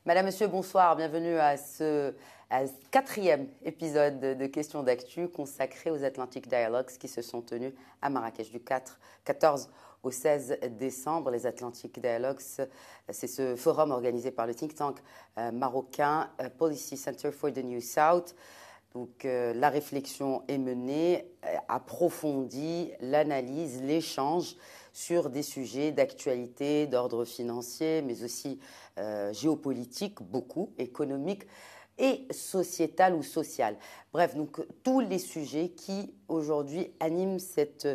Madame, Monsieur, bonsoir. Bienvenue à ce quatrième épisode de Questions d'actu consacré aux Atlantic Dialogues qui se sont tenus à Marrakech du 14 au 16 décembre. Les Atlantic Dialogues, c'est ce forum organisé par le think tank marocain Policy Center for the New South. Donc la réflexion est menée, approfondie, l'analyse, l'échange sur des sujets d'actualité, d'ordre financier, mais aussi géopolitique, beaucoup, économique et sociétal ou social. Bref, donc tous les sujets qui aujourd'hui animent cette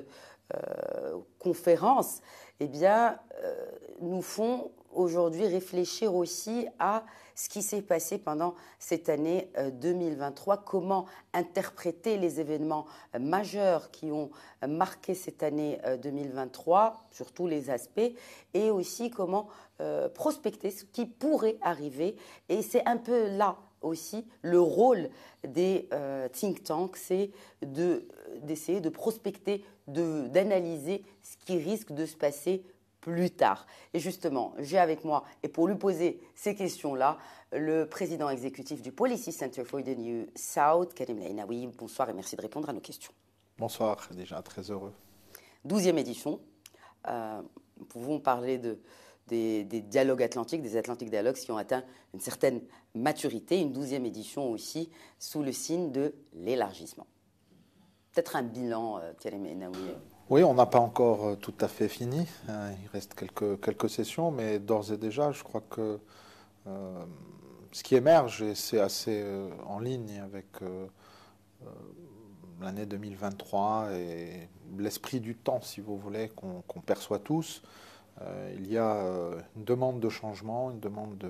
conférence, eh bien, nous font aujourd'hui réfléchir aussi à ce qui s'est passé pendant cette année 2023, comment interpréter les événements majeurs qui ont marqué cette année 2023 sur tous les aspects et aussi comment prospecter ce qui pourrait arriver. Et c'est un peu là aussi le rôle des think tanks, c'est d'essayer de prospecter, d'analyser ce qui risque de se passer plus tard. Et justement, j'ai avec moi, et pour lui poser ces questions-là, le président exécutif du Policy Center for the New South, Karim Lainaoui. Bonsoir et merci de répondre à nos questions. Bonsoir, déjà très heureux. 12e édition. Nous pouvons parler des dialogues atlantiques, des Atlantic Dialogues qui ont atteint une certaine maturité, une 12e édition aussi, sous le signe de l'élargissement. Peut-être un bilan, Karim Lainaoui. Oui, on n'a pas encore tout à fait fini. Il reste quelques sessions, mais d'ores et déjà, je crois que ce qui émerge, et c'est assez en ligne avec l'année 2023 et l'esprit du temps, si vous voulez, qu'on perçoit tous, il y a une demande de changement, une demande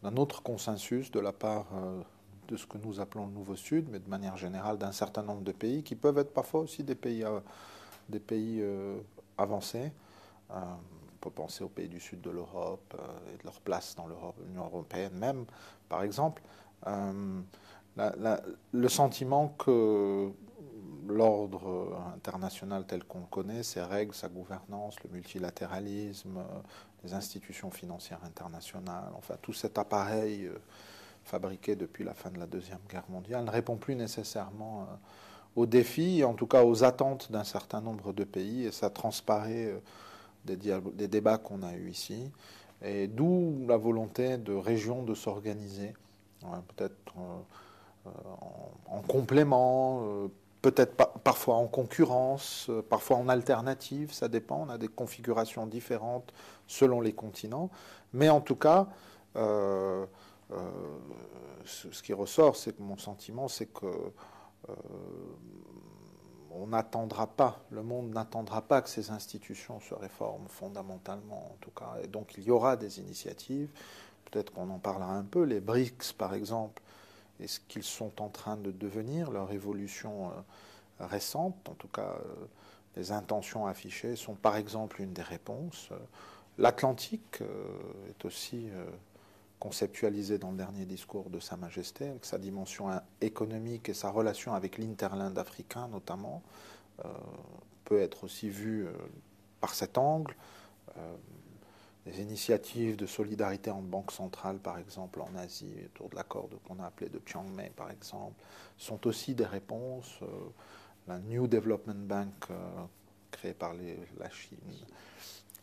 d'un autre consensus de la part de ce que nous appelons le Nouveau Sud, mais de manière générale d'un certain nombre de pays, qui peuvent être parfois aussi des pays avancés. On peut penser aux pays du sud de l'Europe et de leur place dans l'Union européenne même, par exemple. Le sentiment que l'ordre international tel qu'on le connaît, ses règles, sa gouvernance, le multilatéralisme, les institutions financières internationales, enfin tout cet appareil fabriqué depuis la fin de la Deuxième Guerre mondiale ne répond plus nécessairement aux défis, en tout cas aux attentes d'un certain nombre de pays, et ça transparaît des débats qu'on a eus ici, et d'où la volonté de régions de s'organiser, peut-être en complément, peut-être parfois en concurrence, parfois en alternative, ça dépend, on a des configurations différentes selon les continents, mais en tout cas, ce qui ressort, c'est que mon sentiment, c'est que on n'attendra pas, le monde n'attendra pas que ces institutions se réforment fondamentalement, en tout cas. Et donc il y aura des initiatives, peut-être qu'on en parlera un peu, les BRICS par exemple, et ce qu'ils sont en train de devenir, leur évolution récente, en tout cas les intentions affichées sont par exemple une des réponses. L'Atlantique est aussi conceptualisé dans le dernier discours de Sa Majesté, avec sa dimension économique et sa relation avec l'interland africain notamment, peut être aussi vue par cet angle. Des initiatives de solidarité en banque centrale, par exemple en Asie, autour de l'accord qu'on a appelé de Chiang Mai, par exemple, sont aussi des réponses. La New Development Bank, créée par la Chine,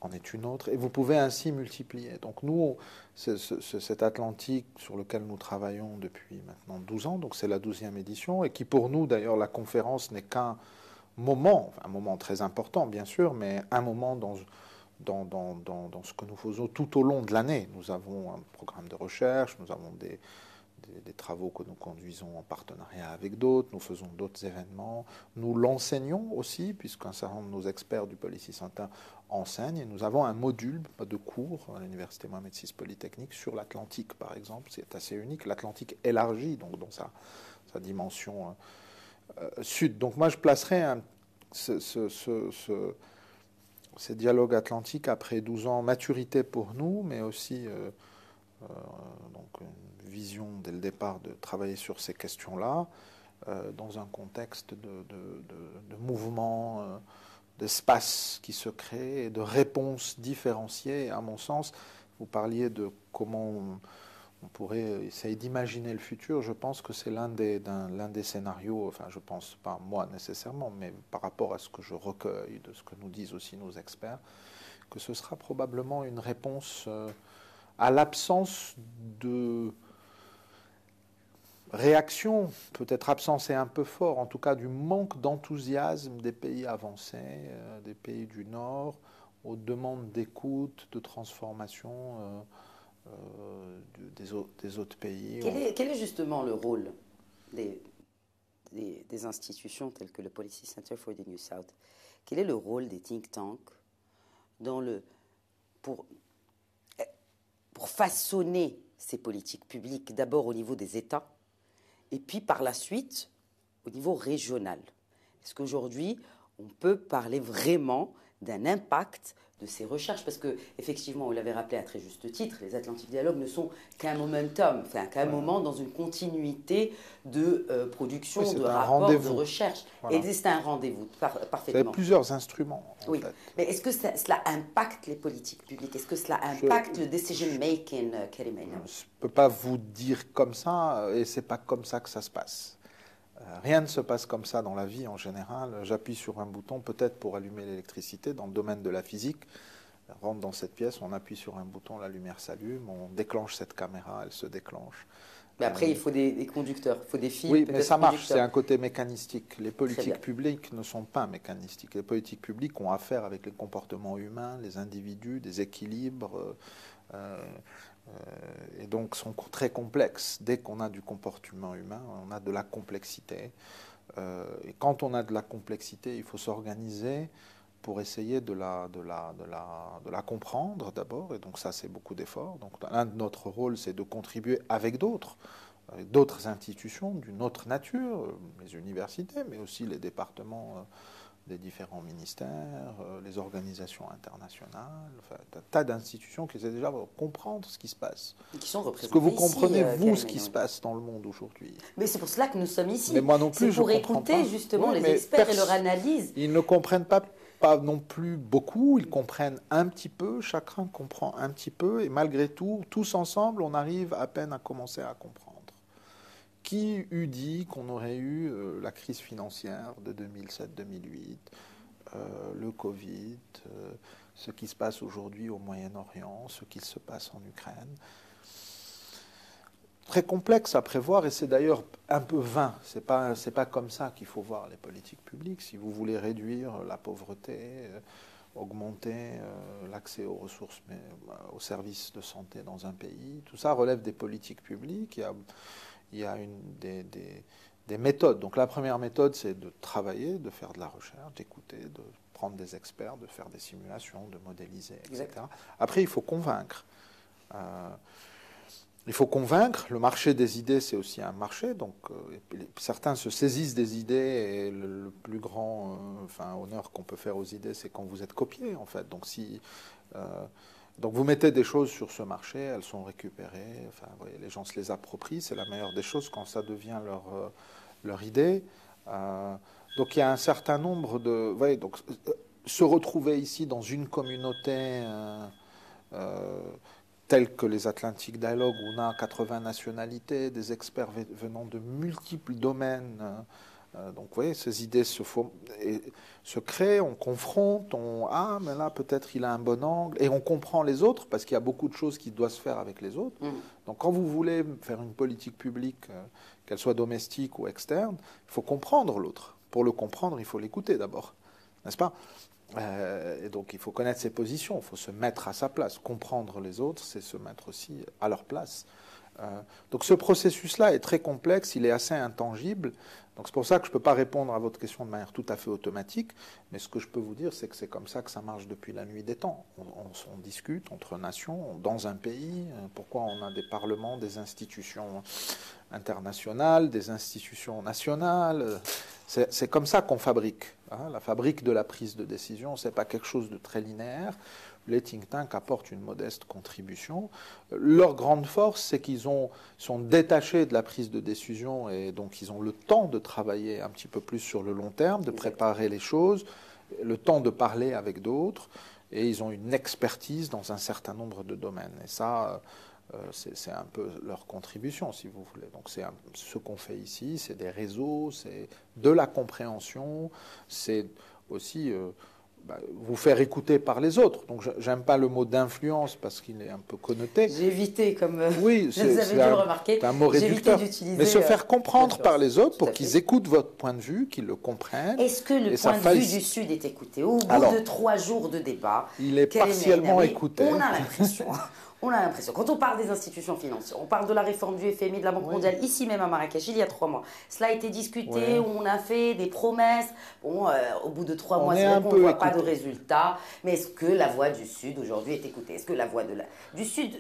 en est une autre, et vous pouvez ainsi multiplier. Donc nous, cet Atlantique sur lequel nous travaillons depuis maintenant 12 ans, donc c'est la 12e édition, et qui pour nous, d'ailleurs, la conférence n'est qu'un moment, un moment très important, bien sûr, mais un moment dans ce que nous faisons tout au long de l'année. Nous avons un programme de recherche, nous avons des travaux que nous conduisons en partenariat avec d'autres, nous faisons d'autres événements, nous l'enseignons aussi, puisqu'un certain nombre de nos experts du Policy Center enseignent, et nous avons un module de cours à l'Université Mohamed VI Polytechnique sur l'Atlantique, par exemple, c'est assez unique, l'Atlantique élargi, donc dans sa dimension sud. Donc moi je placerais ces dialogues atlantiques après 12 ans, maturité pour nous, mais aussi donc une vision dès le départ de travailler sur ces questions-là, dans un contexte de mouvement, d'espace qui se crée et de réponses différenciées. À mon sens, vous parliez de comment On pourrait essayer d'imaginer le futur. Je pense que c'est l'un des scénarios, enfin je pense pas moi nécessairement, mais par rapport à ce que je recueille, de ce que nous disent aussi nos experts, que ce sera probablement une réponse à l'absence de réaction, peut-être absence est un peu fort, en tout cas du manque d'enthousiasme des pays avancés, des pays du Nord, aux demandes d'écoute, de transformation des autres pays. Quel est justement le rôle des institutions telles que le Policy Center for the New South? Quel est le rôle des think tanks pour façonner ces politiques publiques, d'abord au niveau des États, et puis par la suite au niveau régional? Est-ce qu'aujourd'hui, on peut parler vraiment d'un impact de ces recherches? Parce que, effectivement, vous l'avez rappelé à très juste titre, les Atlantic Dialogue ne sont qu'un momentum, enfin, qu'un moment dans une continuité de production, oui, de rapports, de recherche. Voilà. Et c'est un rendez-vous, parfaitement. Vous avez plusieurs instruments. En fait. Mais est-ce que cela impacte les politiques publiques? Est-ce que cela impacte le decision-making, Karim Aynam? Je ne peux pas vous dire comme ça, et ce n'est pas comme ça que ça se passe. Rien ne se passe comme ça dans la vie en général. J'appuie sur un bouton peut-être pour allumer l'électricité. Dans le domaine de la physique, on rentre dans cette pièce, on appuie sur un bouton, la lumière s'allume, on déclenche cette caméra, elle se déclenche. Mais après, il faut des conducteurs, il faut des fils. Oui, mais ça marche, c'est un côté mécanistique. Les politiques publiques ne sont pas mécanistiques. Les politiques publiques ont affaire avec les comportements humains, les individus, des équilibres, et donc sont très complexes. Dès qu'on a du comportement humain, on a de la complexité. Et quand on a de la complexité, il faut s'organiser pour essayer de la comprendre d'abord. Et donc ça, c'est beaucoup d'efforts. Donc un de notre rôle, c'est de contribuer avec d'autres institutions d'une autre nature, les universités, mais aussi les départements des différents ministères, les organisations internationales, enfin, un tas d'institutions qui essaient déjà de comprendre ce qui se passe. Et qui sont représentées. Est-ce que vous comprenez, ici, vous, ce qui se passe dans le monde aujourd'hui? Mais c'est pour cela que nous sommes ici. Mais moi non plus, c'est pour écouter justement les experts et leur analyse. Ils ne comprennent pas non plus beaucoup, ils comprennent un petit peu, chacun comprend un petit peu, et malgré tout, tous ensemble, on arrive à peine à commencer à comprendre. Qui eût dit qu'on aurait eu la crise financière de 2007-2008, le Covid, ce qui se passe aujourd'hui au Moyen-Orient, ce qui se passe en Ukraine? Très complexe à prévoir, et c'est d'ailleurs un peu vain. C'est pas comme ça qu'il faut voir les politiques publiques. Si vous voulez réduire la pauvreté, augmenter l'accès aux ressources, aux services de santé dans un pays, tout ça relève des politiques publiques. Il y a des méthodes. Donc la première méthode, c'est de travailler, de faire de la recherche, d'écouter, de prendre des experts, de faire des simulations, de modéliser, etc. Exactement. Après, il faut convaincre. Il faut convaincre. Le marché des idées, c'est aussi un marché. Donc certains se saisissent des idées, et le plus grand honneur qu'on peut faire aux idées, c'est quand vous êtes copié, en fait. Donc vous mettez des choses sur ce marché, elles sont récupérées, enfin, vous voyez, les gens se les approprient, c'est la meilleure des choses quand ça devient leur idée. Donc il y a un certain nombre de... Vous voyez, donc, se retrouver ici dans une communauté telle que les Atlantic Dialogue, où on a 80 nationalités, des experts venant de multiples domaines. Donc vous voyez, ces idées se créent, on confronte, mais là peut-être il a un bon angle, et on comprend les autres, parce qu'il y a beaucoup de choses qui doivent se faire avec les autres. Donc quand vous voulez faire une politique publique, qu'elle soit domestique ou externe, il faut comprendre l'autre. Pour le comprendre, il faut l'écouter d'abord, n'est-ce pas? Et donc il faut connaître ses positions, il faut se mettre à sa place. Comprendre les autres, c'est se mettre aussi à leur place. Donc ce processus-là est très complexe, il est assez intangible. Donc c'est pour ça que je ne peux pas répondre à votre question de manière tout à fait automatique, mais ce que je peux vous dire, c'est que c'est comme ça que ça marche depuis la nuit des temps. On discute entre nations, dans un pays. Pourquoi on a des parlements, des institutions internationales, des institutions nationales? C'est comme ça qu'on fabrique. La fabrique de la prise de décision, ce n'est pas quelque chose de très linéaire. Les think tanks apportent une modeste contribution. Leur grande force, c'est qu'ils sont détachés de la prise de décision, et donc ils ont le temps de travailler un petit peu plus sur le long terme, de préparer les choses, le temps de parler avec d'autres, et ils ont une expertise dans un certain nombre de domaines. Et ça, c'est un peu leur contribution, si vous voulez. Donc ce qu'on fait ici, c'est des réseaux, c'est de la compréhension, c'est aussi vous faire écouter par les autres. Donc j'aime pas le mot d'influence parce qu'il est un peu connoté. J'ai évité, comme oui, vous avez dû le remarquer, c'est un mot réducteur. Mais se faire comprendre par les autres pour qu'ils écoutent votre point de vue, qu'ils le comprennent. Est-ce que le point de vue du Sud est écouté? Au bout de 3 jours de débat, il est partiellement écouté. On a l'impression. On a l'impression, quand on parle des institutions financières, on parle de la réforme du FMI, de la Banque mondiale, ici même à Marrakech, il y a 3 mois. Cela a été discuté, on a fait des promesses. Bon, au bout de 3 mois, c'est vrai qu'on ne voit pas de résultats. Mais est-ce que la voix du Sud aujourd'hui est écoutée? Est-ce que la voix du Sud,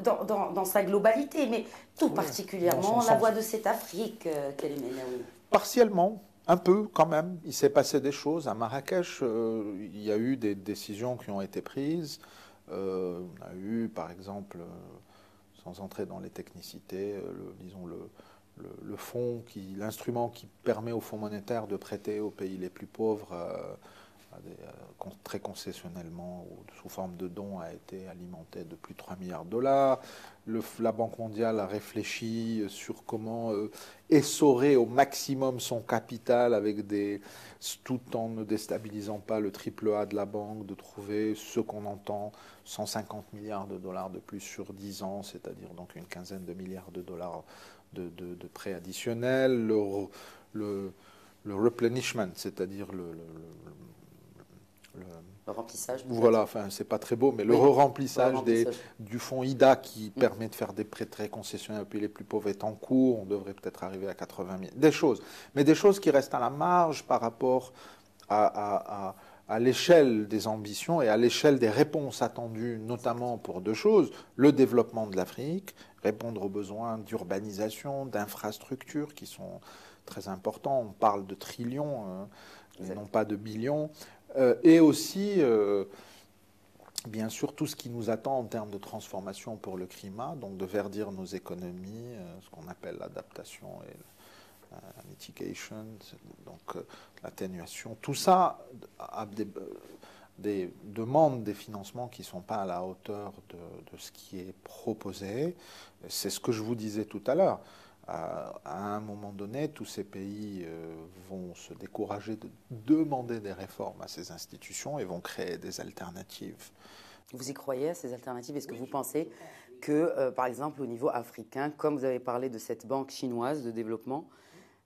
dans sa globalité, mais tout particulièrement la voix de cette Afrique, Karim Menaoui? Partiellement. Un peu quand même. Il s'est passé des choses. À Marrakech, il y a eu des décisions qui ont été prises. On a eu, par exemple, sans entrer dans les technicités, disons le fonds, l'instrument qui permet au Fonds monétaire de prêter aux pays les plus pauvres très concessionnellement ou sous forme de dons a été alimenté de plus de 3 milliards de dollars. La Banque mondiale a réfléchi sur comment essorer au maximum son capital tout en ne déstabilisant pas le triple A de la banque, de trouver ce qu'on entend, 150 milliards de dollars de plus sur 10 ans, c'est-à-dire donc une quinzaine de milliards de dollars de prêts additionnels, le replenishment, c'est-à-dire le remplissage. Voilà, enfin, c'est pas très beau, mais le remplissage du fonds IDA qui permet de faire des prêts très concessionnels aux pays les plus pauvres est en cours. On devrait peut-être arriver à 80 000. Des choses. Mais des choses qui restent à la marge par rapport à l'échelle des ambitions et à l'échelle des réponses attendues, notamment pour 2 choses. Le développement de l'Afrique, répondre aux besoins d'urbanisation, d'infrastructures qui sont très importants. On parle de trillions, non pas de billions. Et aussi, bien sûr, tout ce qui nous attend en termes de transformation pour le climat, donc de verdir nos économies, ce qu'on appelle l'adaptation et mitigation, donc l'atténuation. Tout ça demande des financements qui ne sont pas à la hauteur de ce qui est proposé. C'est ce que je vous disais tout à l'heure. À un moment donné, tous ces pays vont se décourager de demander des réformes à ces institutions et vont créer des alternatives. Vous y croyez à ces alternatives? Est-ce que vous pensez que, par exemple, au niveau africain, comme vous avez parlé de cette banque chinoise de développement,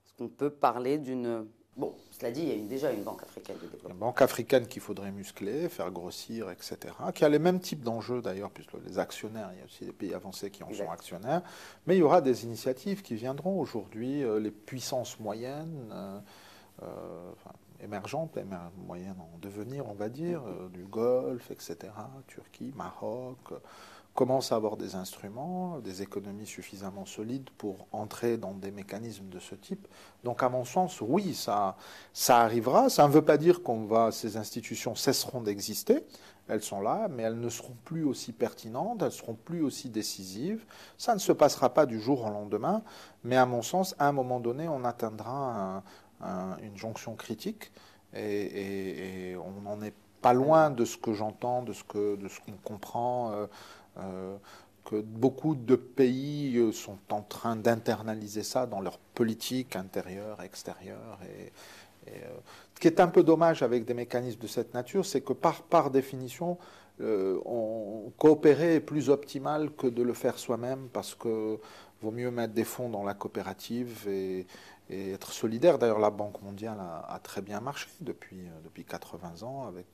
est-ce qu'on peut parler d'une... Bon, cela dit, il y a déjà une banque africaine de développement. Une banque africaine qu'il faudrait muscler, faire grossir, etc., qui a les mêmes types d'enjeux d'ailleurs, puisque les actionnaires, il y a aussi des pays avancés qui en sont actionnaires, mais il y aura des initiatives qui viendront aujourd'hui, les puissances moyennes, émergentes, moyennes en devenir, on va dire, du Golfe, etc., Turquie, Maroc, commencent à avoir des instruments, des économies suffisamment solides pour entrer dans des mécanismes de ce type. Donc, à mon sens, oui, ça arrivera. Ça ne veut pas dire ces institutions cesseront d'exister. Elles sont là, mais elles ne seront plus aussi pertinentes, elles ne seront plus aussi décisives. Ça ne se passera pas du jour au lendemain, mais à mon sens, à un moment donné, on atteindra une jonction critique et on n'en est pas loin de ce que j'entends, de ce qu'on comprend. Que beaucoup de pays sont en train d'internaliser ça dans leur politique intérieure, extérieure. Ce qui est un peu dommage avec des mécanismes de cette nature, c'est que par définition, coopérer est plus optimal que de le faire soi-même, parce que vaut mieux mettre des fonds dans la coopérative et être solidaire. D'ailleurs, la Banque mondiale a très bien marché depuis 80 ans avec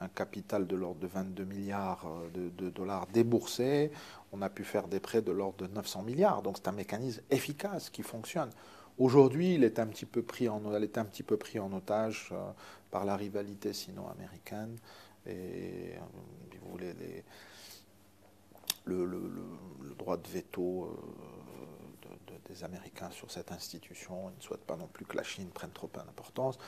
un capital de l'ordre de 22 milliards de dollars déboursés. On a pu faire des prêts de l'ordre de 900 milliards. Donc c'est un mécanisme efficace qui fonctionne. Aujourd'hui, elle est un petit peu pris en otage par la rivalité sino-américaine et vous voulez, le droit de veto des Américains sur cette institution. Ils ne souhaitent pas non plus que la Chine prenne trop d'importance.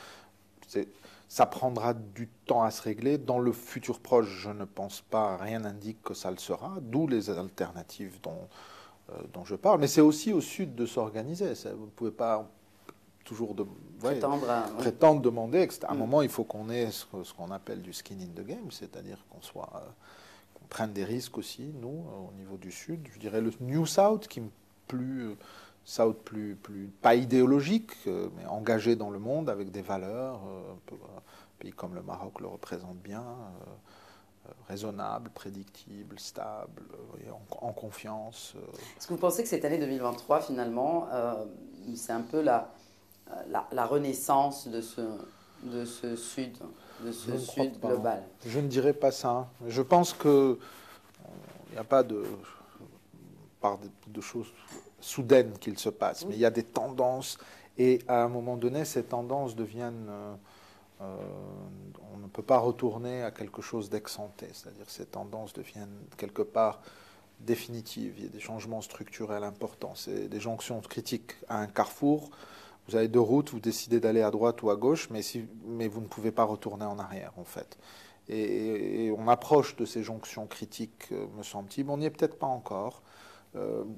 Ça prendra du temps à se régler. Dans le futur proche, je ne pense pas, rien n'indique que ça le sera, d'où les alternatives dont je parle. Mais c'est aussi au Sud de s'organiser. Vous ne pouvez pas toujours prétendre demander, etc. À un moment, il faut qu'on ait ce qu'on appelle du skin in the game, c'est-à-dire qu'on prenne des risques aussi, nous, au niveau du Sud. Je dirais le New South, qui est South plus pas idéologique, mais engagé dans le monde avec des valeurs. Un pays comme le Maroc le représente bien, raisonnable, prédictible, stable, en confiance. Est-ce que vous pensez que cette année 2023, finalement, c'est un peu la renaissance de ce Sud, global? Je ne dirais pas ça. Je pense que il n'y a pas de choses soudaines qu'il se passe, mais il y a des tendances, et à un moment donné, ces tendances deviennent... on ne peut pas retourner à quelque chose d'ex-ante, c'est-à-dire ces tendances deviennent quelque part définitives. Il y a des changements structurels importants, c'est des jonctions critiques à un carrefour. Vous avez deux routes, vous décidez d'aller à droite ou à gauche, mais vous ne pouvez pas retourner en arrière, en fait. Et on approche de ces jonctions critiques, me semble-t-il. On n'y est peut-être pas encore.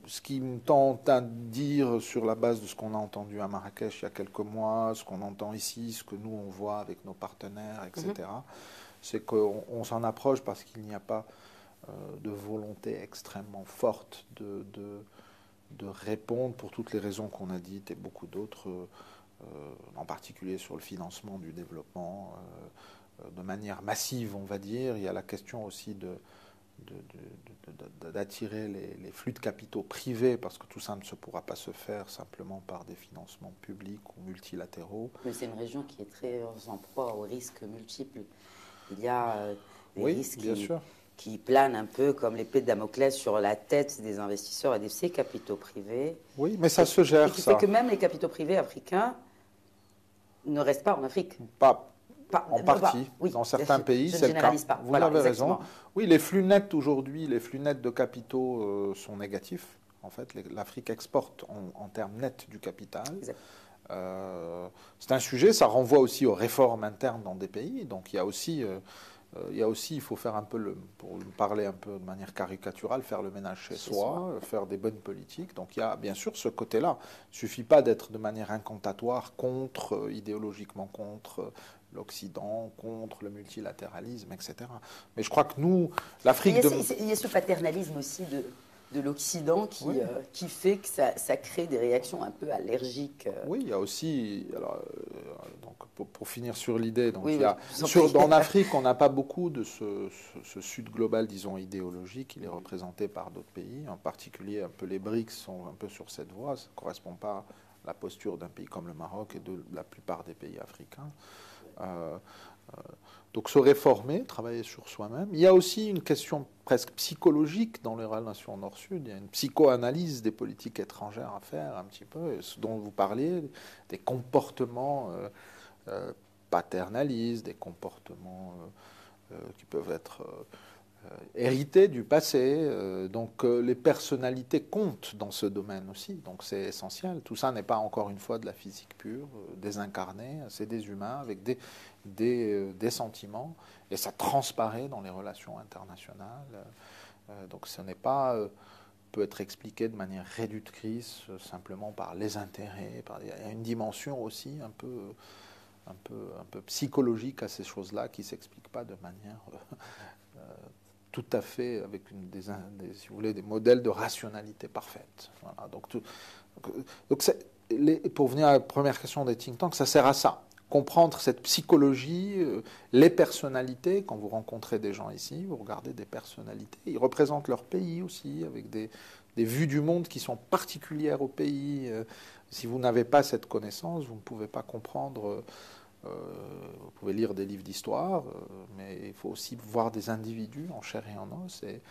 Ce qui me tente à dire sur la base de ce qu'on a entendu à Marrakech il y a quelques mois, ce qu'on entend ici, ce que nous on voit avec nos partenaires, etc., c'est qu'on s'en approche parce qu'il n'y a pas de volonté extrêmement forte de répondre pour toutes les raisons qu'on a dites et beaucoup d'autres, en particulier sur le financement du développement, de manière massive, on va dire. Il y a la question aussi d'attirer les flux de capitaux privés, parce que tout ça ne se pourra pas se faire simplement par des financements publics ou multilatéraux. Mais c'est une région qui est très en proie aux risques multiples. Il y a des risques qui planent un peu comme l'épée de Damoclès sur la tête des investisseurs et de ces capitaux privés. Oui, mais ça se gère, et qui fait que même les capitaux privés africains ne restent pas en Afrique. En partie, dans certains pays, c'est le cas. Vous avez raison. Oui, les flux nets aujourd'hui, les flux nets de capitaux sont négatifs. En fait, l'Afrique exporte en termes nets du capital. C'est un sujet, ça renvoie aussi aux réformes internes dans des pays. Donc il y a aussi, il faut faire un peu, pour parler un peu de manière caricaturale, faire le ménage chez soi, faire des bonnes politiques. Donc il y a bien sûr ce côté-là. Il ne suffit pas d'être de manière incantatoire idéologiquement contre l'Occident, contre le multilatéralisme, etc. Mais je crois que nous, l'Afrique... Il y a ce paternalisme aussi de l'Occident qui fait que ça crée des réactions un peu allergiques. Oui, il y a aussi... Alors, donc pour finir sur l'idée, en Afrique, on n'a pas beaucoup de ce Sud global, disons, idéologique. Il est représenté par d'autres pays, en particulier un peu les BRICS sont un peu sur cette voie. Ça ne correspond pas à la posture d'un pays comme le Maroc et de la plupart des pays africains. Donc se réformer, travailler sur soi-même. Il y a aussi une question presque psychologique dans les relations Nord-Sud. Il y a une psychoanalyse des politiques étrangères à faire un petit peu, ce dont vous parliez, des comportements paternalistes, des comportements qui peuvent être hérités du passé. Donc les personnalités comptent dans ce domaine aussi, donc c'est essentiel. Tout ça n'est pas encore une fois de la physique pure, désincarnée, c'est des humains avec des sentiments, et ça transparaît dans les relations internationales. Donc ce n'est pas peut être expliqué de manière réductrice simplement par les intérêts. Il y a une dimension aussi un peu psychologique à ces choses-là qui ne s'expliquent pas de manière tout à fait avec si vous voulez, des modèles de rationalité parfaite. Voilà, donc pour venir à la première question des think tanks, ça sert à ça. Comprendre cette psychologie, les personnalités. Quand vous rencontrez des gens ici, vous regardez des personnalités. Ils représentent leur pays aussi, avec des vues du monde qui sont particulières au pays. Si vous n'avez pas cette connaissance, vous ne pouvez pas comprendre. Vous pouvez lire des livres d'histoire, mais il faut aussi voir des individus en chair et en os, et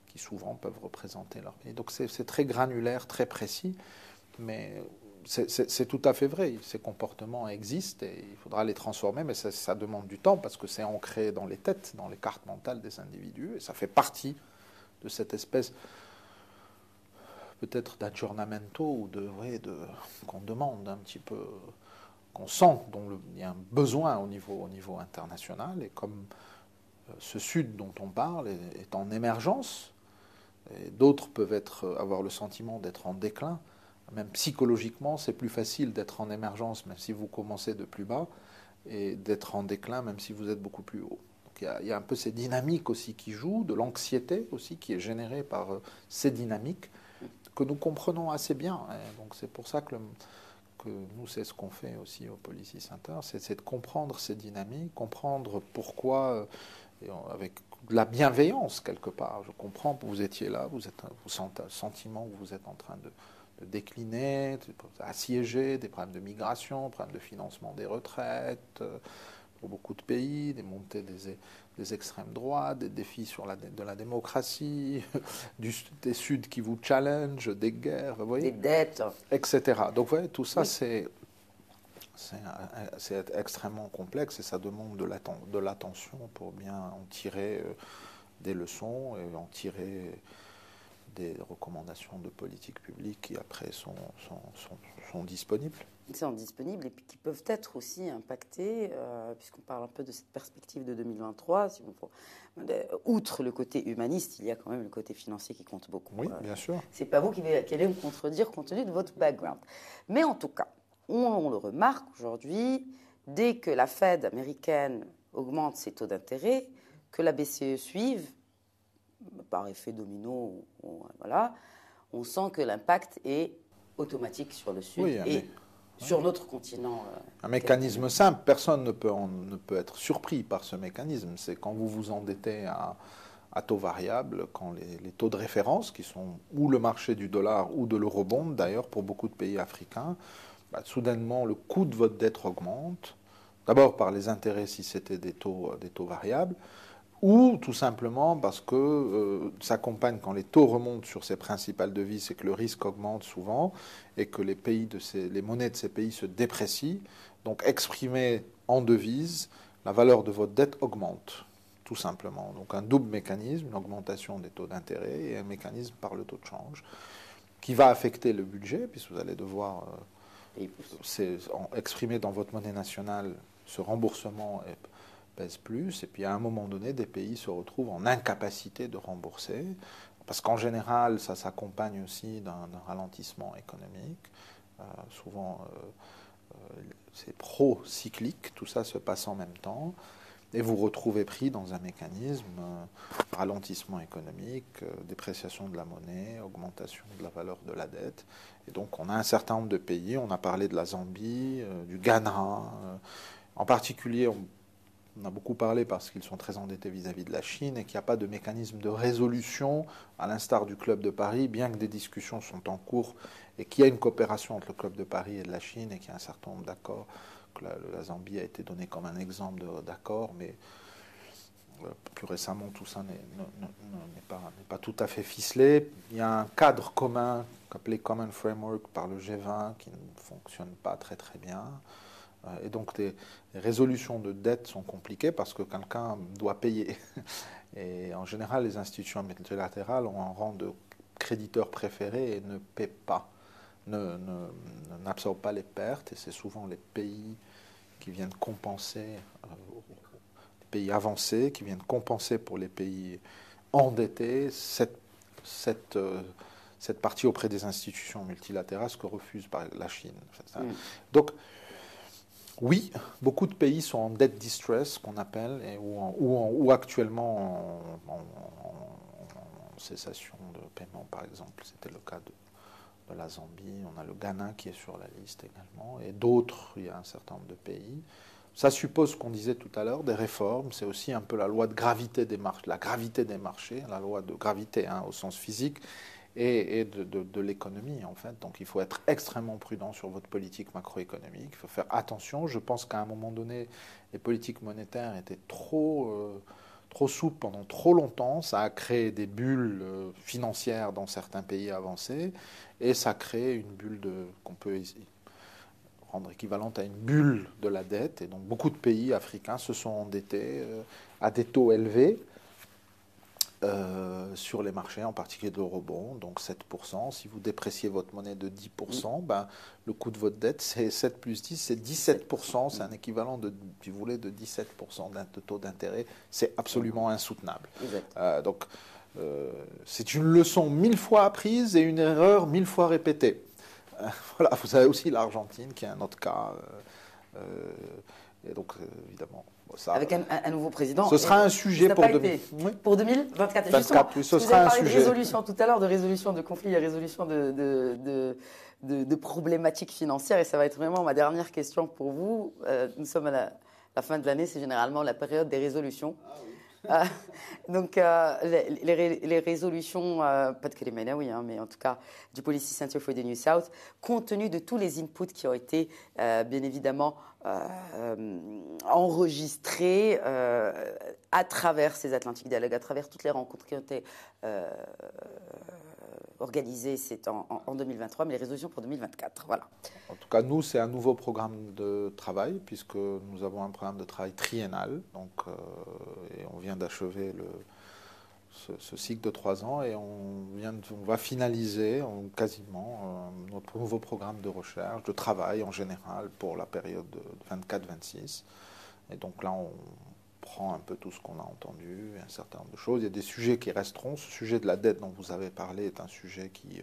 qui souvent peuvent représenter leur pays. Donc c'est très granulaire, très précis, mais c'est tout à fait vrai. Ces comportements existent et il faudra les transformer, mais ça demande du temps parce que c'est ancré dans les têtes, dans les cartes mentales des individus, et ça fait partie de cette espèce peut-être d'aggiornamento ou qu'on demande un petit peu, qu'on sent, dont il y a un besoin au niveau international, et comme ce Sud dont on parle est en émergence, et d'autres peuvent avoir le sentiment d'être en déclin. Même psychologiquement, c'est plus facile d'être en émergence, même si vous commencez de plus bas, et d'être en déclin, même si vous êtes beaucoup plus haut. il y a un peu ces dynamiques aussi qui jouent, de l'anxiété aussi qui est générée par ces dynamiques que nous comprenons assez bien. Et donc c'est pour ça que nous, c'est ce qu'on fait aussi au Policy Center, c'est de comprendre ces dynamiques, comprendre pourquoi, avec de la bienveillance quelque part. Je comprends que vous étiez là, vous sentez le sentiment que vous êtes en train de décliner, assiéger des problèmes de migration, problèmes de financement des retraites, pour beaucoup de pays, des montées des extrêmes droits, des défis de la démocratie, des Suds qui vous challenge, des guerres, vous voyez, des dettes, etc. Donc, vous voyez, tout ça, oui. C'est extrêmement complexe et ça demande de l'attention pour bien en tirer des leçons et en tirer des recommandations de politique publique qui après sont disponibles. Qui sont disponibles et puis qui peuvent être aussi impactés, puisqu'on parle un peu de cette perspective de 2023. Outre le côté humaniste, il y a quand même le côté financier qui compte beaucoup. Oui, bien sûr. C'est pas vous qui allez me contredire compte tenu de votre background. Mais en tout cas, on le remarque aujourd'hui, dès que la Fed américaine augmente ses taux d'intérêt, que la BCE suive, par effet domino, voilà, on sent que l'impact est automatique sur le Sud et sur notre continent. Un mécanisme simple, personne ne peut être surpris par ce mécanisme. C'est quand vous vous endettez à taux variable, quand les taux de référence, qui sont ou le marché du dollar ou de l'eurobond, d'ailleurs pour beaucoup de pays africains, soudainement le coût de votre dette augmente, d'abord par les intérêts si c'était des taux variables, ou tout simplement parce que s'accompagne quand les taux remontent sur ces principales devises, c'est que le risque augmente souvent et que les monnaies de ces pays se déprécient. Donc exprimé en devises, la valeur de votre dette augmente, tout simplement. Donc un double mécanisme, une augmentation des taux d'intérêt et un mécanisme par le taux de change, qui va affecter le budget, puisque vous allez devoir exprimer dans votre monnaie nationale ce remboursement pèse plus, et puis à un moment donné, des pays se retrouvent en incapacité de rembourser, parce qu'en général, ça s'accompagne aussi d'un ralentissement économique. Souvent, c'est pro-cyclique, tout ça se passe en même temps, et vous retrouvez pris dans un mécanisme ralentissement économique, dépréciation de la monnaie, augmentation de la valeur de la dette. Et donc, on a un certain nombre de pays, on a parlé de la Zambie, du Ghana, en particulier, on a beaucoup parlé parce qu'ils sont très endettés vis-à-vis de la Chine et qu'il n'y a pas de mécanisme de résolution, à l'instar du Club de Paris, bien que des discussions sont en cours et qu'il y a une coopération entre le Club de Paris et de la Chine et qu'il y a un certain nombre d'accords, que la Zambie a été donnée comme un exemple d'accord, mais plus récemment, tout ça n'est pas tout à fait ficelé. Il y a un cadre commun, appelé Common Framework par le G20, qui ne fonctionne pas très très bien. Et donc, les résolutions de dettes sont compliquées parce que quelqu'un doit payer. Et en général, les institutions multilatérales ont un rang de créditeur préféré et ne paient pas, n'absorbent pas les pertes. Et c'est souvent les pays qui viennent compenser, les pays avancés, qui viennent compenser pour les pays endettés cette partie auprès des institutions multilatérales, ce que refuse la Chine. Donc, oui, beaucoup de pays sont en debt distress, qu'on appelle, ou actuellement en cessation de paiement, par exemple. C'était le cas de la Zambie. On a le Ghana qui est sur la liste également, et d'autres, il y a un certain nombre de pays. Ça suppose, qu'on disait tout à l'heure, des réformes. C'est aussi un peu la loi de gravité des marchés, la gravité des marchés, la loi de gravité au sens physique, et de l'économie, en fait. Donc il faut être extrêmement prudent sur votre politique macroéconomique. Il faut faire attention. Je pense qu'à un moment donné, les politiques monétaires étaient trop souples pendant trop longtemps. Ça a créé des bulles financières dans certains pays avancés, et ça a créé une bulle qu'on peut rendre équivalente à une bulle de la dette. Et donc beaucoup de pays africains se sont endettés à des taux élevés, sur les marchés, en particulier de l'eurobond, donc 7%. Si vous dépréciez votre monnaie de 10%, le coût de votre dette, c'est 7 plus 10, c'est 17%. C'est un équivalent, si vous voulez, de 17% de taux d'intérêt. C'est absolument insoutenable. Donc, c'est une leçon 1000 fois apprise et une erreur 1000 fois répétée. Voilà, vous avez aussi l'Argentine, qui est un autre cas. Et donc, évidemment, ça, avec un nouveau président. Ce sera un sujet pour, pour 2024. 24, oui, ce sera un sujet. Vous avez parlé de résolution tout à l'heure, de résolution de conflits et résolution de problématiques financières. Et ça va être vraiment ma dernière question pour vous. Nous sommes à la fin de l'année, c'est généralement la période des résolutions. Ah, oui. Donc, les résolutions, pas de Kélémenaoui, mais en tout cas du Policy Center for the New South, compte tenu de tous les inputs qui ont été bien évidemment enregistrés à travers ces Atlantic Dialogue, à travers toutes les rencontres qui ont été organisées, c'est en 2023, mais les résolutions pour 2024, voilà. En tout cas, nous, c'est un nouveau programme de travail, puisque nous avons un programme de travail triennal, donc, et on vient d'achever ce cycle de 3 ans, et on va finaliser quasiment notre nouveau programme de recherche, de travail en général, pour la période de 24-26. Et donc là, on prend un peu tout ce qu'on a entendu, un certain nombre de choses. Il y a des sujets qui resteront. Ce sujet de la dette dont vous avez parlé est un sujet qui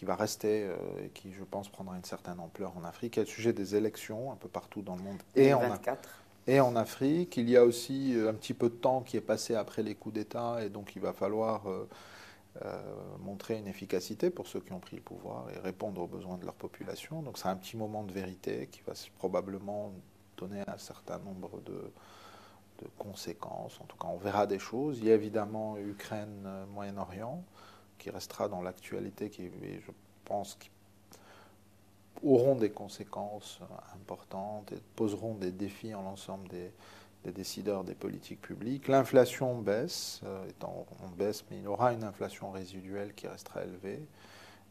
va rester et qui, je pense, prendra une certaine ampleur en Afrique. Il y a le sujet des élections un peu partout dans le monde et en Afrique. Il y a aussi un petit peu de temps qui est passé après les coups d'État, et donc il va falloir montrer une efficacité pour ceux qui ont pris le pouvoir et répondre aux besoins de leur population. Donc c'est un petit moment de vérité qui va probablement donner un certain nombre de conséquences. En tout cas, on verra des choses. Il y a évidemment Ukraine, Moyen-Orient, qui restera dans l'actualité, qui, je pense, qui auront des conséquences importantes et poseront des défis en l'ensemble des décideurs des politiques publiques. L'inflation baisse, on baisse, mais il y aura une inflation résiduelle qui restera élevée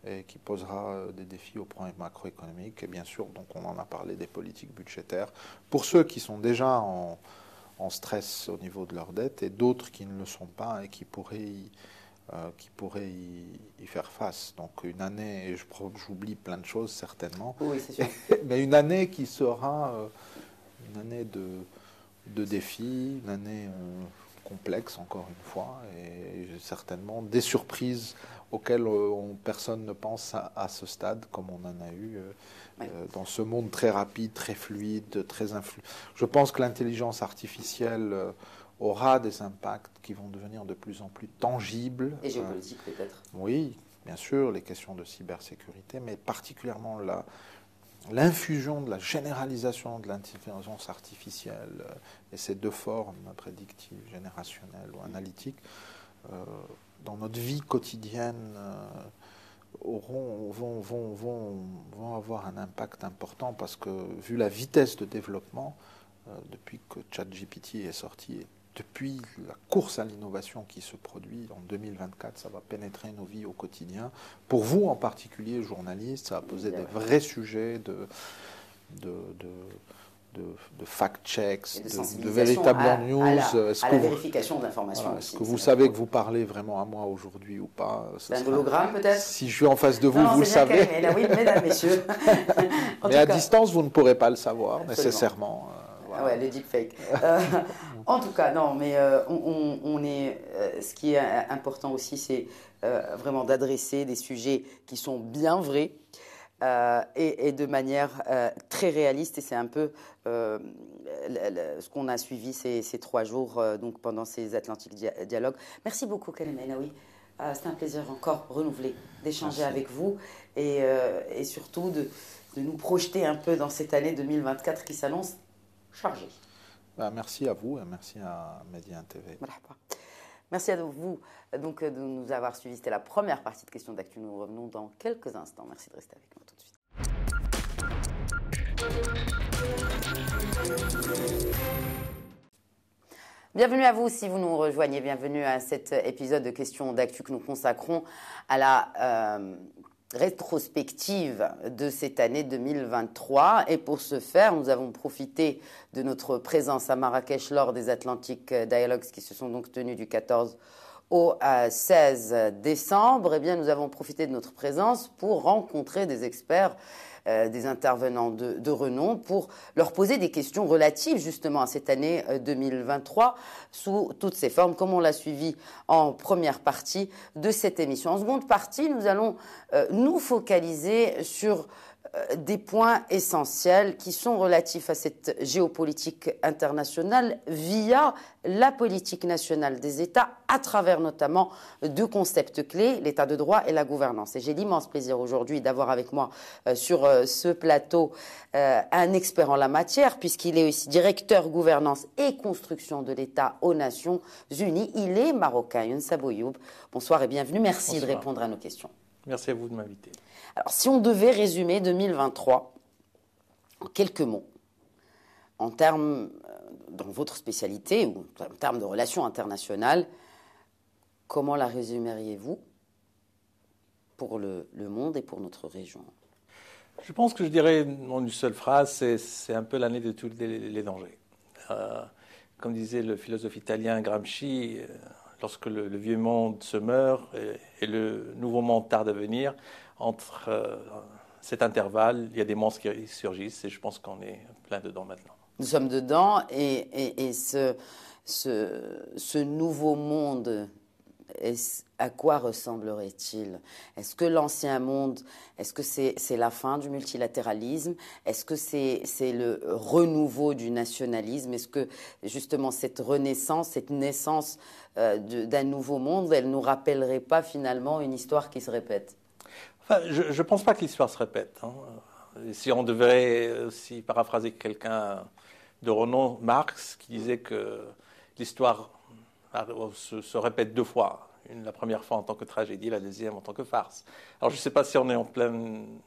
et qui posera des défis aux problèmes macroéconomiques. Et bien sûr, donc on en a parlé, des politiques budgétaires. Pour ceux qui sont déjà en stress au niveau de leur dette, et d'autres qui ne le sont pas et qui pourraient y faire face. Donc une année, et j'oublie plein de choses certainement, oui, c'est sûr. mais une année qui sera une année de défis, une année complexe encore une fois, et certainement des surprises auxquelles personne ne pense à ce stade, comme on en a eu dans ce monde très rapide, très fluide, très influent. Je pense que l'intelligence artificielle aura des impacts qui vont devenir de plus en plus tangibles. Et géopolitiques peut-être. Oui, bien sûr, les questions de cybersécurité, mais particulièrement l'infusion de la généralisation de l'intelligence artificielle et ces deux formes, prédictives, générationnelles ou analytiques, dans notre vie quotidienne, vont avoir un impact important, parce que, vu la vitesse de développement, depuis que ChatGPT est sorti, et depuis la course à l'innovation qui se produit en 2024, ça va pénétrer nos vies au quotidien. Pour vous en particulier, journalistes, ça va poser des vrais sujets de fact-checks, de véritables news. À la vérification de l'information. Voilà, est-ce que vous savez que vous parlez vraiment à moi aujourd'hui ou pas? C'est un hologramme peut-être? Si je suis en face de vous, vous le savez. Oui, mesdames, messieurs. Mais à distance, vous ne pourrez pas le savoir nécessairement. Voilà. Ouais, les deepfakes. En tout cas, non, mais ce qui est important aussi, c'est vraiment d'adresser des sujets qui sont bien vrais. Et de manière très réaliste, et c'est un peu ce qu'on a suivi ces 3 jours donc pendant ces Atlantic Dialogues. Merci beaucoup, Kélémenaoui. C'est un plaisir encore renouvelé d'échanger avec vous et surtout de nous projeter un peu dans cette année 2024 qui s'annonce chargée. Merci à vous et merci à Média TV. Merci à vous donc, de nous avoir suivis. C'était la première partie de Questions d'Actu. Nous revenons dans quelques instants. Merci de rester avec nous tout de suite. Bienvenue à vous si vous nous rejoignez. Bienvenue à cet épisode de Questions d'Actu que nous consacrons à la rétrospective de cette année 2023. Et pour ce faire, nous avons profité de notre présence à Marrakech lors des Atlantic Dialogues qui se sont donc tenus du 14 au 16 décembre. Eh bien, nous avons profité de notre présence pour rencontrer des experts, des intervenants de renom, pour leur poser des questions relatives justement à cette année 2023 sous toutes ses formes, comme on l'a suivi en première partie de cette émission. En seconde partie, nous allons nous focaliser sur des points essentiels qui sont relatifs à cette géopolitique internationale via la politique nationale des États à travers notamment deux concepts clés, l'état de droit et la gouvernance. Et j'ai l'immense plaisir aujourd'hui d'avoir avec moi sur ce plateau un expert en la matière puisqu'il est aussi directeur gouvernance et construction de l'État aux Nations Unies. Il est marocain, Younes Boyoub. Bonsoir et bienvenue. Merci de répondre à nos questions. Merci à vous de m'inviter. Alors, si on devait résumer 2023 en quelques mots, en termes, dans votre spécialité ou en termes de relations internationales, comment la résumeriez-vous pour le monde et pour notre région? Je pense que je dirais en une seule phrase, c'est un peu l'année de tous les dangers. Comme disait le philosophe italien Gramsci, lorsque le vieux monde se meurt et le nouveau monde tarde à venir, entre cet intervalle, il y a des monstres qui surgissent et je pense qu'on est plein dedans maintenant. Nous sommes dedans et ce nouveau monde, à quoi ressemblerait-il? Est-ce que l'ancien monde, est-ce que c'est la fin du multilatéralisme? Est-ce que c'est le renouveau du nationalisme? Est-ce que justement cette renaissance, cette naissance d'un nouveau monde, elle ne nous rappellerait pas finalement une histoire qui se répète? Enfin, je ne pense pas que l'histoire se répète. Si on devait aussi paraphraser quelqu'un de renom, Marx, qui disait que l'histoire se répète deux fois. La première fois en tant que tragédie, la deuxième en tant que farce. Alors je ne sais pas si on est en pleine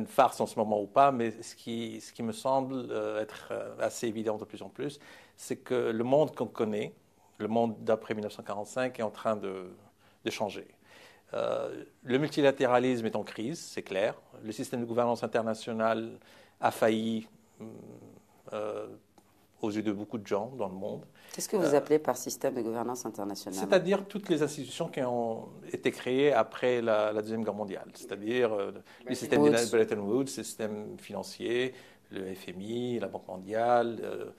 farce en ce moment ou pas, mais ce qui me semble être assez évident de plus en plus, c'est que le monde qu'on connaît, le monde d'après 1945, est en train de changer. Le multilatéralisme est en crise, c'est clair. Le système de gouvernance internationale a failli aux yeux de beaucoup de gens dans le monde. Qu'est-ce que vous appelez par système de gouvernance internationale? C'est-à-dire toutes les institutions qui ont été créées après la Deuxième Guerre mondiale. C'est-à-dire le système de Bretton Woods, le système financier, le FMI, la Banque mondiale,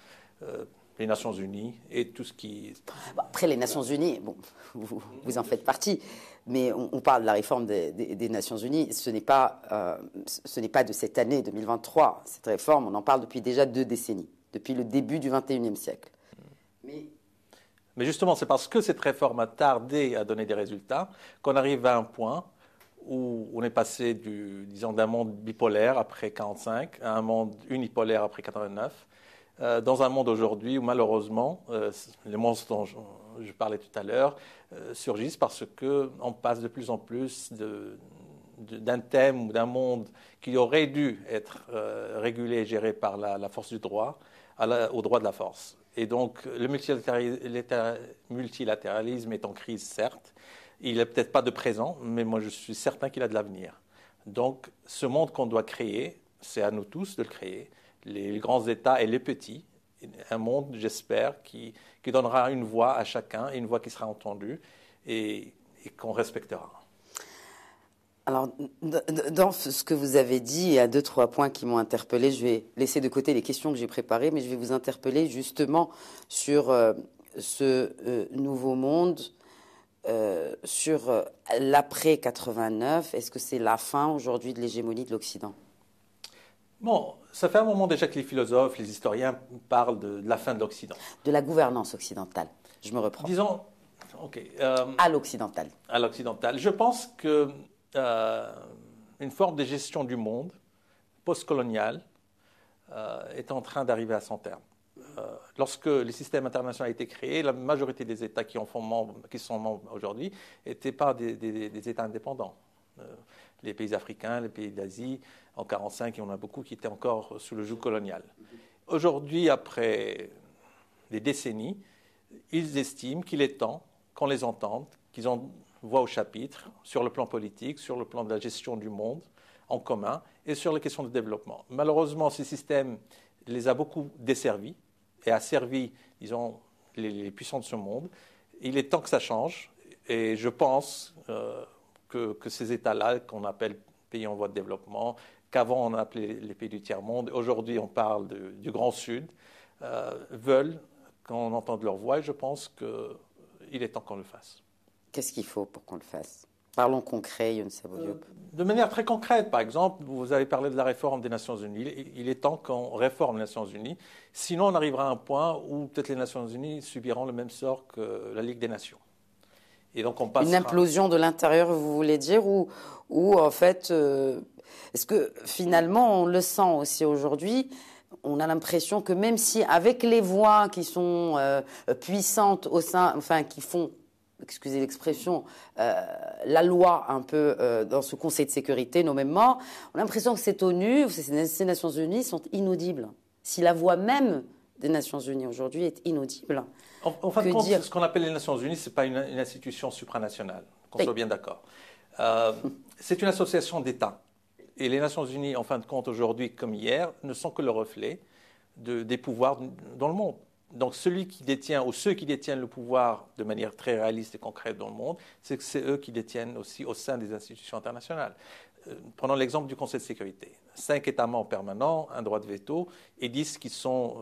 les Nations Unies et tout ce qui... Après les Nations Unies, bon, vous en faites partie, mais on parle de la réforme des Nations Unies. Ce n'est pas de cette année 2023. Cette réforme, on en parle depuis déjà 2 décennies, depuis le début du XXIe siècle. Mais justement, c'est parce que cette réforme a tardé à donner des résultats qu'on arrive à un point où on est passé d'un monde bipolaire après 1945 à un monde unipolaire après 1989, dans un monde aujourd'hui où malheureusement, les monstres dont je parlais tout à l'heure surgissent parce qu'on passe de plus en plus d'un thème ou d'un monde qui aurait dû être régulé et géré par la force du droit au droit de la force. Et donc, le multilatéralisme est en crise, certes. Il n'est peut-être pas de présent, mais moi, je suis certain qu'il a de l'avenir. Donc, ce monde qu'on doit créer, c'est à nous tous de le créer, les grands États et les petits. Un monde, j'espère, qui donnera une voix à chacun, et une voix qui sera entendue et qu'on respectera. Alors, dans ce que vous avez dit, il y a 2-3 points qui m'ont interpellé. Je vais laisser de côté les questions que j'ai préparées, mais je vais vous interpeller justement sur ce nouveau monde, sur l'après 89. Est-ce que c'est la fin aujourd'hui de l'hégémonie de l'Occident? Bon, ça fait un moment déjà que les philosophes, les historiens parlent de la fin de l'Occident. De la gouvernance occidentale. Je me reprends. Disons, ok. À l'occidentale. À l'occidentale. Je pense que une forme de gestion du monde postcoloniale est en train d'arriver à son terme. Lorsque le système international a été créé, la majorité des États qui sont membres aujourd'hui n'étaient pas des États indépendants. Les pays africains, les pays d'Asie, en 1945, il y en a beaucoup qui étaient encore sous le joug colonial. Aujourd'hui, après des décennies, ils estiment qu'il est temps qu'on les entende, qu'ils ont voix au chapitre sur le plan politique, sur le plan de la gestion du monde en commun et sur les questions de développement. Malheureusement, ce système les a beaucoup desservis et a servi, disons, les puissants de ce monde. Il est temps que ça change et je pense que ces États-là, qu'on appelle pays en voie de développement, qu'avant on appelait les pays du tiers-monde, aujourd'hui on parle du Grand Sud, veulent qu'on entende leur voix et je pense qu'il est temps qu'on le fasse. Qu'est-ce qu'il faut pour qu'on le fasse? Parlons concret, Younes Abou Diop. De manière très concrète, par exemple, vous avez parlé de la réforme des Nations Unies. Il est temps qu'on réforme les Nations Unies. Sinon, on arrivera à un point où peut-être les Nations Unies subiront le même sort que la Ligue des Nations. Et donc on passera... Une implosion de l'intérieur, vous voulez dire, ou en fait, est-ce que finalement, on le sent aussi aujourd'hui, on a l'impression que même si avec les voix qui sont puissantes au sein, enfin qui font, excusez l'expression, la loi un peu dans ce Conseil de sécurité nommément, on a l'impression que cette ONU, ces Nations Unies sont inaudibles. Si la voix même des Nations Unies aujourd'hui est inaudible. En fin de compte, ce qu'on appelle les Nations Unies, ce n'est pas une institution supranationale, qu'on soit bien d'accord. C'est une association d'États. Et les Nations Unies, en fin de compte, aujourd'hui comme hier, ne sont que le reflet des pouvoirs dans le monde. Donc celui qui détient, ou ceux qui détiennent le pouvoir de manière très réaliste et concrète dans le monde, c'est eux qui détiennent aussi au sein des institutions internationales. Prenons l'exemple du Conseil de sécurité. 5 États membres permanents, un droit de veto, et 10 qui sont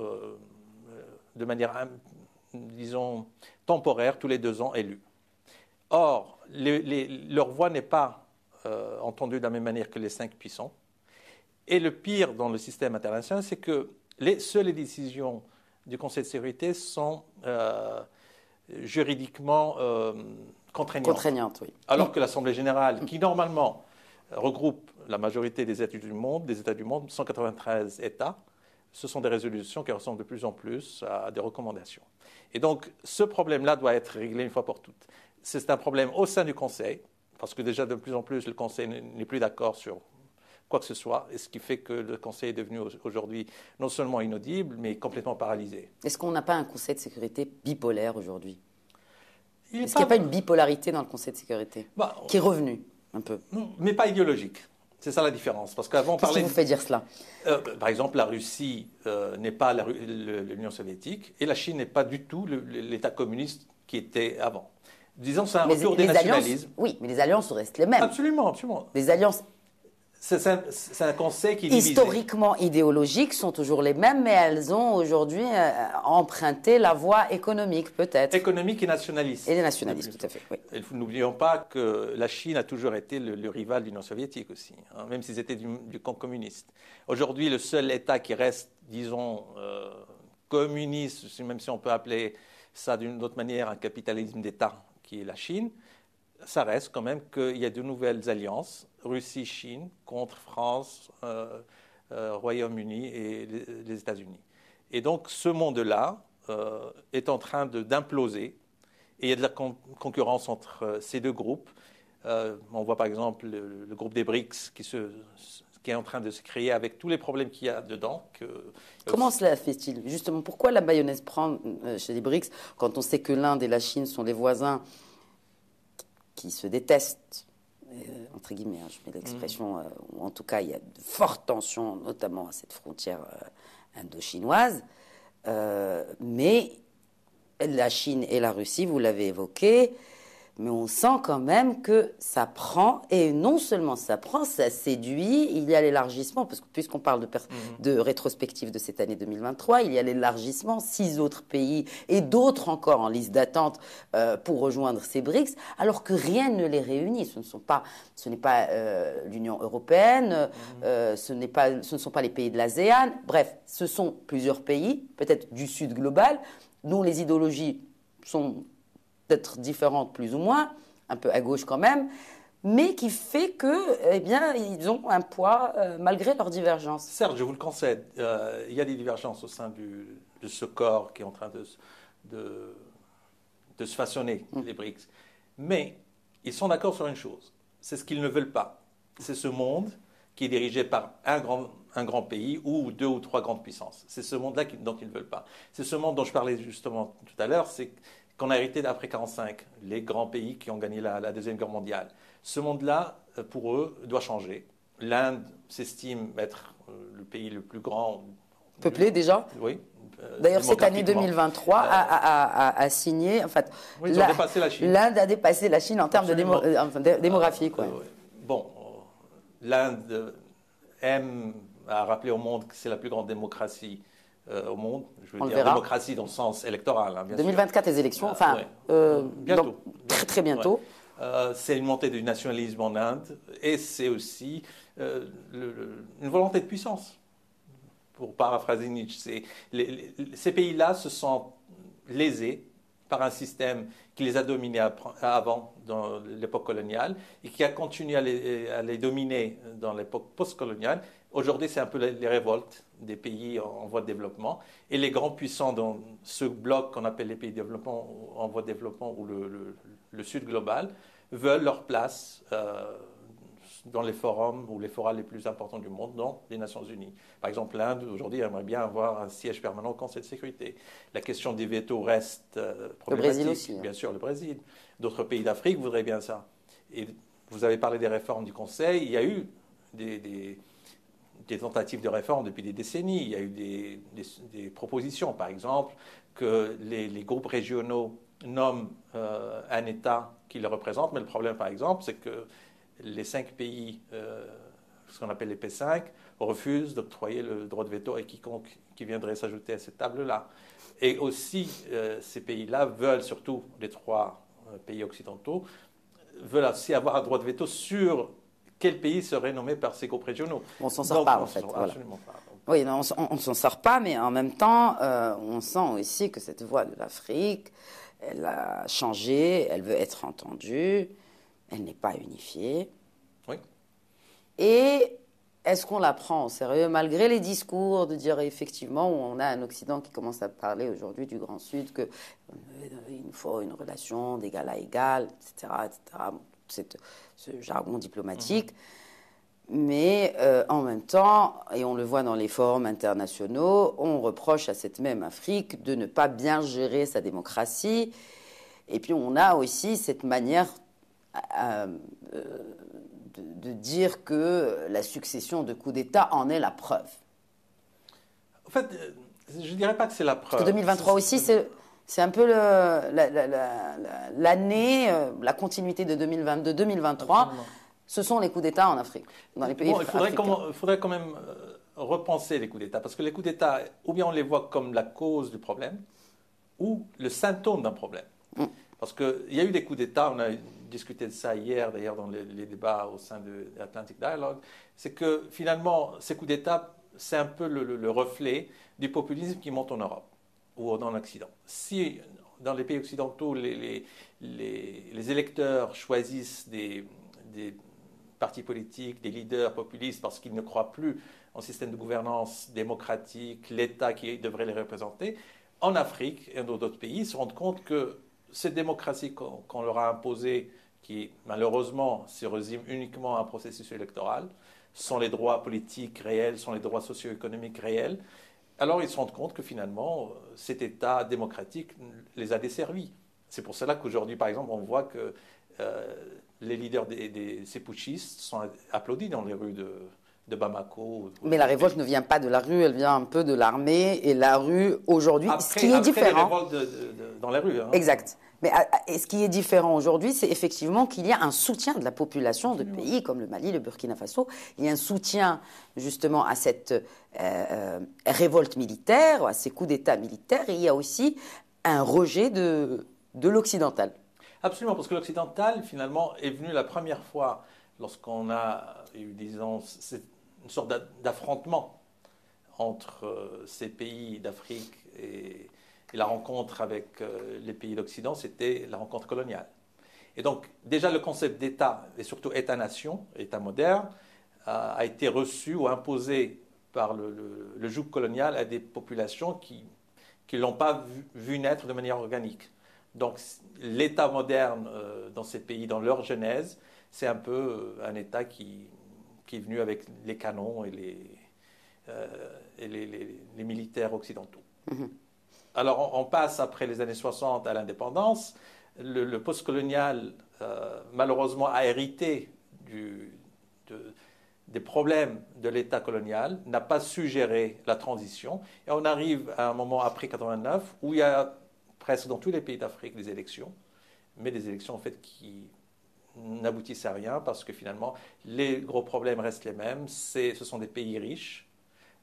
de manière, disons, temporaire, tous les 2 ans élus. Or, leur voix n'est pas entendue de la même manière que les 5 puissants. Et le pire dans le système international, c'est que seules les décisions du Conseil de sécurité sont juridiquement contraignantes. Contraignantes, oui. Alors que l'Assemblée générale, qui normalement regroupe la majorité des États du monde, 193 États, ce sont des résolutions qui ressemblent de plus en plus à des recommandations. Et donc, ce problème-là doit être réglé une fois pour toutes. C'est un problème au sein du Conseil, parce que déjà de plus en plus, le Conseil n'est plus d'accord sur quoi que ce soit, et ce qui fait que le Conseil est devenu aujourd'hui non seulement inaudible, mais complètement paralysé. Est-ce qu'on n'a pas un Conseil de sécurité bipolaire aujourd'hui? Est-ce qu'il n'y a pas une bipolarité dans le Conseil de sécurité qui est revenue un peu? Mais pas idéologique. C'est ça la différence. Parce qu'avant, qu'est-ce qui vous fait dire cela? Par exemple, la Russie n'est pas l'Union soviétique et la Chine n'est pas du tout l'État communiste qui était avant. Disons, c'est un retour des nationalismes. Oui, mais les alliances restent les mêmes. Absolument, absolument. Les alliances c'est un conseil qui est divisé. Historiquement idéologiques sont toujours les mêmes, mais elles ont aujourd'hui emprunté la voie économique, peut-être. Économique et nationaliste. Et les nationalistes, tout à fait, oui. Et n'oublions pas que la Chine a toujours été le rival de l'Union soviétique aussi, hein, même s'ils étaient du camp communiste. Aujourd'hui, le seul État qui reste, disons, communiste, même si on peut appeler ça d'une autre manière un capitalisme d'État, qui est la Chine, ça reste quand même qu'il y a de nouvelles alliances, Russie-Chine contre France, Royaume-Uni et les États-Unis. Et donc ce monde-là est en train d'imploser et il y a de la concurrence entre ces deux groupes. On voit par exemple le groupe des BRICS qui est en train de se créer avec tous les problèmes qu'il y a dedans. Comment cela fait-il? Justement, pourquoi la mayonnaise prend chez les BRICS quand on sait que l'Inde et la Chine sont les voisins qui se détestent, entre guillemets, je mets l'expression, ou en tout cas il y a de fortes tensions, notamment à cette frontière indo-chinoise, mais la Chine et la Russie, vous l'avez évoqué, mais on sent quand même que ça prend, et non seulement ça prend, ça séduit, il y a l'élargissement, parce que puisqu'on parle de rétrospective de cette année 2023, il y a l'élargissement, 6 autres pays et d'autres encore en liste d'attente pour rejoindre ces BRICS, alors que rien ne les réunit. Ce n'est pas l'Union européenne, ce ne sont pas les pays de l'ASEAN, bref, ce sont plusieurs pays, peut-être du Sud global, dont les idéologies sont peut-être différentes plus ou moins, un peu à gauche quand même, mais qui fait que, eh bien, ils ont un poids malgré leurs divergences. Certes, je vous le concède, il y a des divergences au sein de ce corps qui est en train de se façonner, les BRICS. Mais ils sont d'accord sur une chose, c'est ce qu'ils ne veulent pas. C'est ce monde qui est dirigé par un grand pays ou 2 ou 3 grandes puissances. C'est ce monde-là dont ils ne veulent pas. C'est ce monde dont je parlais justement tout à l'heure, c'est qu'on a hérité d'après 1945, les grands pays qui ont gagné la Deuxième Guerre mondiale. Ce monde-là, pour eux, doit changer. L'Inde s'estime être le pays le plus grand. Peuplé déjà? Oui. D'ailleurs, cette année 2023 a signé. En fait, oui, ils ont dépassé la Chine. L'Inde a dépassé la Chine en termes de démographie. Bon, l'Inde aime à rappeler au monde que c'est la plus grande démocratie au monde. Je veux dire démocratie dans le sens électoral. Hein, bien 2024, sûr. Les élections, bientôt. Très très bientôt. c'est une montée du nationalisme en Inde et c'est aussi une volonté de puissance. Pour paraphraser Nietzsche, ces pays-là se sentent lésés par un système qui les a dominés avant, dans l'époque coloniale, et qui a continué à les dominer dans l'époque postcoloniale. Aujourd'hui, c'est un peu les révoltes des pays en voie de développement. Et les grands puissants dans ce bloc qu'on appelle les pays en voie de développement ou le Sud global veulent leur place dans les forums ou les forats les plus importants du monde, dans les Nations Unies. Par exemple, l'Inde, aujourd'hui, aimerait bien avoir un siège permanent au Conseil de sécurité. La question des vétos reste problématique. Le Brésil aussi. Bien sûr, le Brésil. D'autres pays d'Afrique voudraient bien ça. Et vous avez parlé des réformes du Conseil. Il y a eu des tentatives de réforme depuis des décennies. Il y a eu des propositions, par exemple, que les groupes régionaux nomment un État qui les représente. Mais le problème, par exemple, c'est que les 5 pays, ce qu'on appelle les P5, refusent d'octroyer le droit de veto à quiconque qui viendrait s'ajouter à cette table-là. Et aussi, ces pays-là veulent, surtout les 3 pays occidentaux, veulent aussi avoir un droit de veto sur quel pays serait nommé par ces groupes régionaux. On ne s'en sort pas, en fait. Absolument pas. Oui, non, on ne s'en sort pas, mais en même temps, on sent aussi que cette voix de l'Afrique, elle a changé, elle veut être entendue. Elle n'est pas unifiée. Oui. Et est-ce qu'on la prend au sérieux, malgré les discours de dire effectivement, on a un Occident qui commence à parler aujourd'hui du Grand Sud, qu'il nous faut une relation d'égal à égal, etc., ce jargon diplomatique. Mais en même temps, et on le voit dans les forums internationaux, on reproche à cette même Afrique de ne pas bien gérer sa démocratie. Et puis on a aussi cette manière de dire que la succession de coups d'État en est la preuve. En fait, je ne dirais pas que c'est la preuve. Parce que 2023 aussi, c'est un peu l'année, la continuité de 2022-2023. Ce sont les coups d'État en Afrique, dans les pays africains. Il faudrait quand même repenser les coups d'État, parce que les coups d'État, ou bien on les voit comme la cause du problème, ou le symptôme d'un problème. Parce qu'il y a eu des coups d'État, on a discuté de ça hier d'ailleurs dans les débats au sein de l'Atlantic Dialogue, c'est que finalement ces coups d'État, c'est un peu le reflet du populisme qui monte en Europe ou dans l'Occident. Si dans les pays occidentaux, les électeurs choisissent des partis politiques, des leaders populistes parce qu'ils ne croient plus en système de gouvernance démocratique, l'État qui devrait les représenter, en Afrique et dans d'autres pays, ils se rendent compte que cette démocratie qu'on leur a imposée, qui malheureusement se résume uniquement à un processus électoral, sans les droits politiques réels, sans les droits socio-économiques réels, alors ils se rendent compte que finalement, cet État démocratique les a desservis. C'est pour cela qu'aujourd'hui, par exemple, on voit que les leaders ces putschistes sont applaudis dans les rues de Bamako. Mais la révolte ne vient pas de la rue, elle vient un peu de l'armée. Et la rue, aujourd'hui, ce qui est différent... Après les révoltes dans les rues. Hein. Exact. Mais ce qui est différent aujourd'hui, c'est effectivement qu'il y a un soutien de la population de pays comme le Mali, le Burkina Faso. Il y a un soutien justement à cette révolte militaire, à ces coups d'État militaires. Et il y a aussi un rejet de l'occidental. Absolument, parce que l'occidental, finalement, est venu la première fois lorsqu'on a eu, disons, une sorte d'affrontement entre ces pays d'Afrique et la rencontre avec les pays d'Occident, c'était la rencontre coloniale. Et donc, déjà, le concept d'État, et surtout État-nation, État moderne, a été reçu ou imposé par le joug colonial à des populations qui ne l'ont pas vu naître de manière organique. Donc, l'État moderne dans ces pays, dans leur genèse, c'est un peu un État qui est venu avec les canons et les militaires occidentaux. Mm-hmm. Alors, on passe après les années 60 à l'indépendance. Le postcolonial, malheureusement, a hérité des problèmes de l'État colonial, n'a pas su gérer la transition. Et on arrive à un moment après 89 où il y a presque dans tous les pays d'Afrique des élections, mais des élections en fait qui n'aboutissent à rien parce que finalement les gros problèmes restent les mêmes. Ce sont des pays riches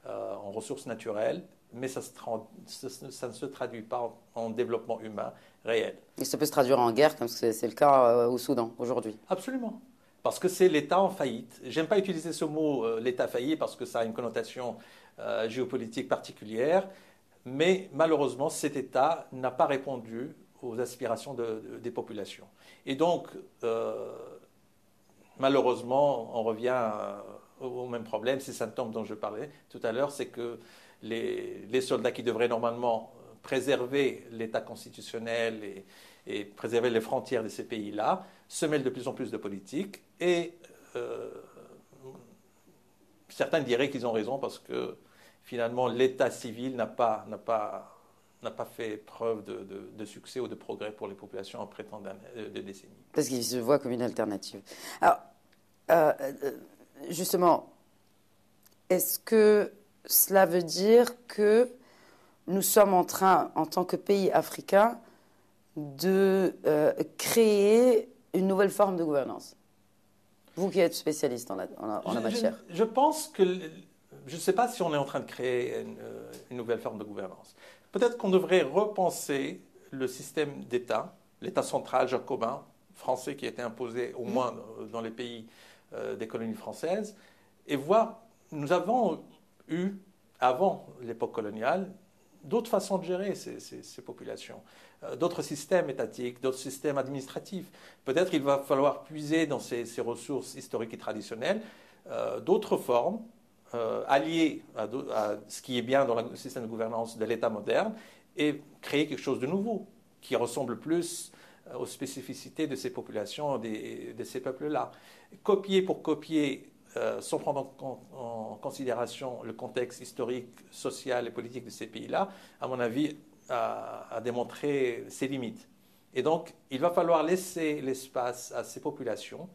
en ressources naturelles mais ça ne se traduit pas en développement humain réel. Et ça peut se traduire en guerre, comme c'est le cas au Soudan aujourd'hui. Absolument. Parce que c'est l'État en faillite. J'aime pas utiliser ce mot l'État failli parce que ça a une connotation géopolitique particulière, mais malheureusement, cet État n'a pas répondu aux aspirations des populations. Et donc, malheureusement, on revient au même problème, ces symptômes dont je parlais tout à l'heure, c'est que les soldats qui devraient normalement préserver l'État constitutionnel et préserver les frontières de ces pays-là se mêlent de plus en plus de politique et certains diraient qu'ils ont raison parce que finalement l'État civil n'a pas fait preuve de succès ou de progrès pour les populations après tant de décennies. Parce qu'ils se voient comme une alternative. Alors, justement, est-ce que cela veut dire que nous sommes en train, en tant que pays africain, de créer une nouvelle forme de gouvernance? Vous qui êtes spécialiste en la matière. Je pense que, je ne sais pas si on est en train de créer une nouvelle forme de gouvernance. Peut-être qu'on devrait repenser le système d'État, l'État central jacobin français qui a été imposé au moins dans les pays des colonies françaises, et voir, nous avons eu, avant l'époque coloniale, d'autres façons de gérer ces populations, d'autres systèmes étatiques, d'autres systèmes administratifs. Peut-être qu'il va falloir puiser dans ces ressources historiques et traditionnelles d'autres formes alliées à ce qui est bien dans le système de gouvernance de l'État moderne et créer quelque chose de nouveau qui ressemble plus aux spécificités de ces populations, de ces peuples-là. Copier pour copier, sans prendre en considération le contexte historique, social et politique de ces pays-là, à mon avis, a démontré ses limites. Et donc, il va falloir laisser l'espace à ces populations,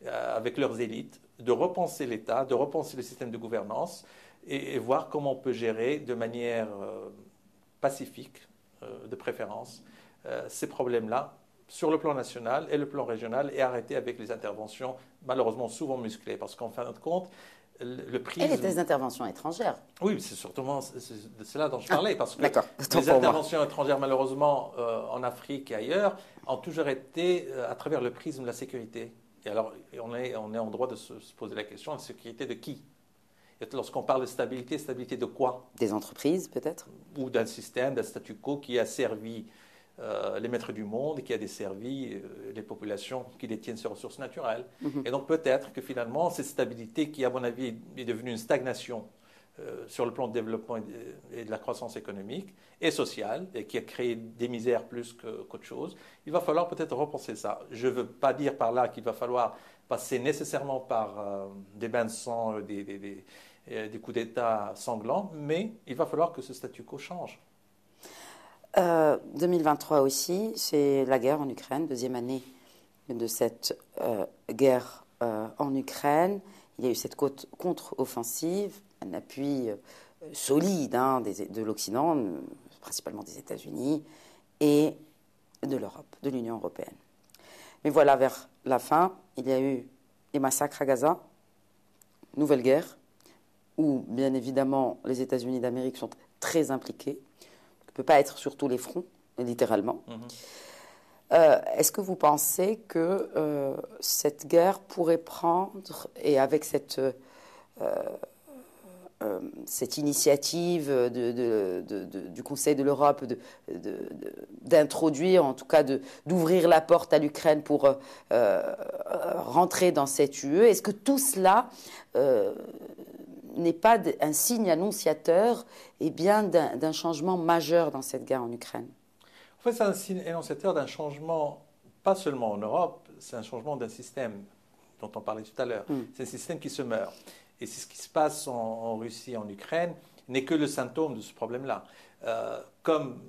avec leurs élites, de repenser l'État, de repenser le système de gouvernance et voir comment on peut gérer de manière pacifique, de préférence, ces problèmes-là sur le plan national et le plan régional et arrêter avec les interventions malheureusement souvent musclées parce qu'en fin de compte, le prisme... Et les interventions étrangères. Oui, c'est surtout de cela dont je parlais parce que les interventions étrangères malheureusement en Afrique et ailleurs ont toujours été à travers le prisme de la sécurité. Et alors on est en droit de se poser la question, la sécurité de qui? Et lorsqu'on parle de stabilité, stabilité de quoi? Des entreprises peut-être? Ou d'un système, d'un statu quo qui a servi les maîtres du monde et qui a desservi les populations qui détiennent ces ressources naturelles. Et donc peut-être que finalement, cette stabilité qui, à mon avis, est devenue une stagnation sur le plan de développement et de la croissance économique et sociale, et qui a créé des misères plus qu'autre chose, il va falloir peut-être repenser ça. Je ne veux pas dire par là qu'il va falloir passer nécessairement par des bains de sang, des coups d'État sanglants, mais il va falloir que ce statu quo change. 2023 aussi, c'est la guerre en Ukraine, deuxième année de cette guerre en Ukraine. Il y a eu cette contre-offensive, un appui solide de l'Occident, principalement des États-Unis, et de l'Europe, de l'Union européenne. Mais voilà, vers la fin, il y a eu les massacres à Gaza, nouvelle guerre, où bien évidemment les États-Unis d'Amérique sont très impliqués. Ne peut pas être sur tous les fronts, littéralement. Est-ce que vous pensez que cette guerre pourrait prendre, et avec cette initiative du Conseil de l'Europe d'introduire, en tout cas d'ouvrir la porte à l'Ukraine pour rentrer dans cette UE, est-ce que tout cela n'est pas un signe annonciateur d'un changement majeur dans cette guerre en Ukraine? En fait, c'est un signe annonciateur d'un changement, pas seulement en Europe, c'est un changement d'un système dont on parlait tout à l'heure. C'est un système qui se meurt. Et c'est ce qui se passe en Russie et en Ukraine n'est que le symptôme de ce problème-là. Comme